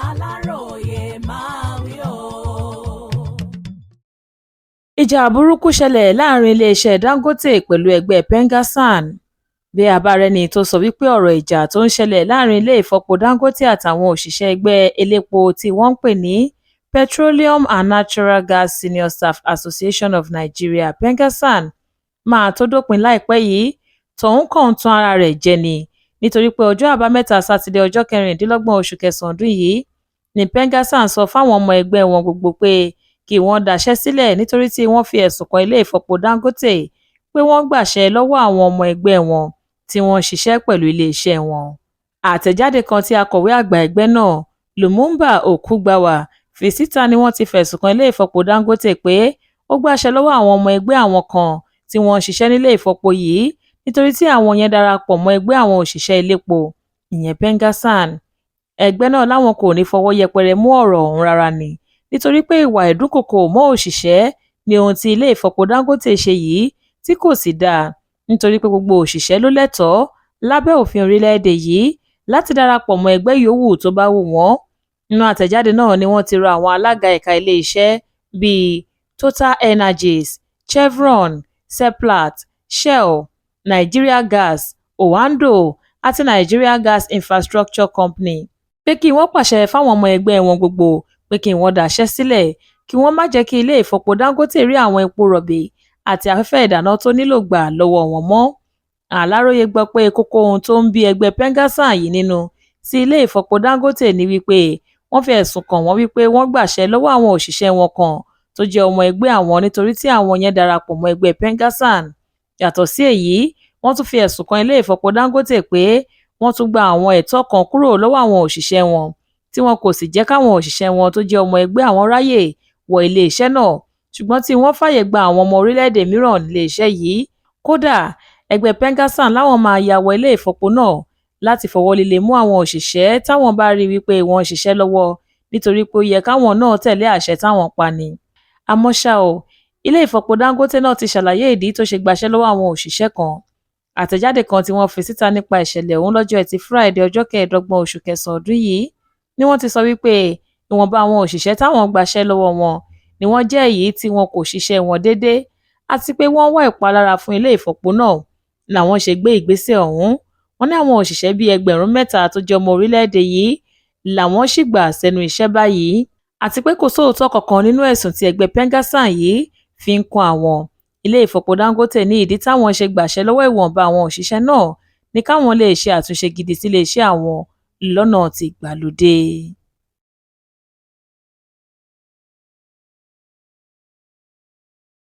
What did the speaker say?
Aláròyé máa wí o. Ìjà burúkú ṣẹlẹ̀ láàrin iléeṣẹ́ Dangote pẹ̀lú ẹgbẹ́ Pengassan. Bí a bá rẹ́ni tó sọ wípé ọ̀rọ̀ ìjà tó ń ṣẹlẹ̀ láàrin ilé ìfọpo Dangote àtàwọn òṣìṣẹ́ ẹgbẹ́ elépo tí wọ́n ń pè ní Petroleum and Natural Gas Senior Staff Association of Nigeria Pengassan máa tó dópin láìpẹ́ yìí, tọ̀hún kàn ń tan ara rẹ̀ jẹ ni, nítorí pé ọjọ́ àbámẹ́ta sátidé ọjọ́ 26 oṣù kẹsàn-án ọdún yìí ni Pengassan sọ fáwọn ọmọ ẹgbẹ́ wọn gbogbo pé kí wọ́n daṣẹ́ sílẹ̀ nítorí tí wọ́n fi ẹ̀sùn kan ilé ìfọpo Dangote pé wọ́n gbàṣẹ lọ́wọ́ àwọn ọmọ ẹgbẹ́ wọn tí wọ́n ń ṣiṣẹ́ pẹ̀lú iléeṣẹ́ wọn. Àtẹ̀jáde kan tí akọ̀wé àgbà ẹgbẹ́ náà, Lumumba Okugbawa, fi síta ni wọ́n ti fẹ̀sùn kan ilé ìfọpo Dangote pé ó gbàṣẹ lọ́wọ́ àwọn ọmọ ẹgbẹ́ àwọn kan tí wọ́n ń ṣiṣẹ́ nílé ìfọpo yìí nítorí tí àwọn yẹn darapọ̀ mọ́ ẹgbẹ́ àwọn òṣìṣẹ́ elépo, ìyẹn Pengassan. Ẹgbẹ́ náà láwọn kò ní fọwọ́ yẹpẹrẹ mú ọ̀rọ̀ ọ̀hún rárá ni, nítorí pé ìwà ìdúnkòokò mọ́ òṣìṣẹ́ ni ohun tí ilé ìfọpo Dangote ṣe yìí tí kò sì dáa, nítorí pé gbogbo òṣìṣẹ́ ló lẹ́tọ̀ọ́ lábẹ́ òfin orílẹ̀-èdè yìí láti darapọ̀ mọ́ ẹgbẹ́ yòówù tó bá wù wọ́n. Nínú àtẹ̀jáde náà ni wọ́n ti rọ àwọn alága ẹ̀ka ilé-iṣẹ́ bíi Total Energies, Chevron, Seplat, Shell, Nigeria Gas, Oando àti Nigeria Gas Infrastructure Company pé kí wọ́n pàṣẹ fáwọn ọmọ ẹgbẹ́ wọn gbogbo pé kí wọ́n daṣẹ́ sílẹ̀, kí wọ́n má jẹ́ kí ilé ìfọpo Dangote rí àwọn epo rọ̀bì àti afẹ́fẹ́ ìdáná tó nílò gbà lọ́wọ́ wọn mọ́. Aláròyé gbọ́ pé kókó ohun tó ń bí ẹgbẹ́ Pengassan yìí nínú sí ilé ìfọpo Dangote ni wípé wọ́n fi ẹ̀sùn kàn wọ́n wípé wọ́n gbàṣẹ lọ́wọ́ àwọn òṣìṣẹ́ wọn kan tó jẹ́ ọmọ ẹgbẹ́ àwọn nítorí tí àwọn yẹn darapọ̀ mọ́ ẹgbẹ́ Pengassan. Yàtọ̀ sí èyí, wọ́n tún fi ẹ̀sùn kan ilé ìfọpo Dangote pé wọ́n tún gba àwọn ẹ̀tọ́ kan kúrò lọ́wọ́ àwọn òṣìṣẹ́ wọn tí wọn kò sì jẹ́ káwọn òṣìṣẹ́ wọn tó jẹ́ ọmọ ẹgbẹ́ àwọn ráyè wọ ilé-iṣẹ́ náà, ṣùgbọ́n tí wọ́n fàyè gba àwọn ọmọ orílẹ̀-èdè mìíràn nílé-iṣẹ́ yìí. Kódà ẹgbẹ́ Pengassan láwọn máa ya wọ ilé ìfọpo náà láti fọwọ́ líle mú àwọn òṣìṣẹ́ táwọn bá rí wípé wọ́n ń ṣiṣẹ́ lọ́wọ́ nítorí pé ó yẹ káwọn náà tẹ̀lé àṣẹ táwọn pa ni. Àmọ́ ṣá o, ilé ìfọpo Dangote náà ti ṣàlàyé ìdí tó ṣe gbaṣẹ́ lọ́wọ́ àwọn òṣìṣẹ́ kan. Àtẹ̀jáde kan tí wọ́n fi síta nípa ìṣẹ̀lẹ̀ ọ̀hún lọ́jọ́ Ẹtì Friday ọjọ́ 25 oṣù kẹsàn-án ọdún yìí ni wọ́n ti sọ wípé ìwọ̀nba àwọn òṣìṣẹ́ táwọn gbaṣẹ́ lọ́wọ́ wọn ni wọ́n jẹ́ èyí tí wọn kò ṣiṣẹ́ wọn déédéé àti pé wọ́n wá ìpalára fún ilé ìfọpo náà làwọn ṣe gbé ìgbésẹ̀ ọ̀hún. Wọ́n ní àwọn òṣìṣẹ́ bíi 3,000 tó jẹ́ ọmọ orílẹ̀-èdè yìí làwọn sì gbà sẹ́nu iṣẹ́ báyìí àti pé kò sóòótọ́ kankan nínú ẹ̀sùn tí ẹgbẹ́ Pengassan yìí fi ń kan àwọn. Ilé ìfọpo Dangote ní ìdí táwọn ṣe gbàṣẹ lọ́wọ́ ìwọ̀nba àwọn òṣìṣẹ́ náà ní káwọn lè ṣe àtúnṣe gidi sílé iṣẹ́ àwọn lọ́nà ti ìgbàlódé.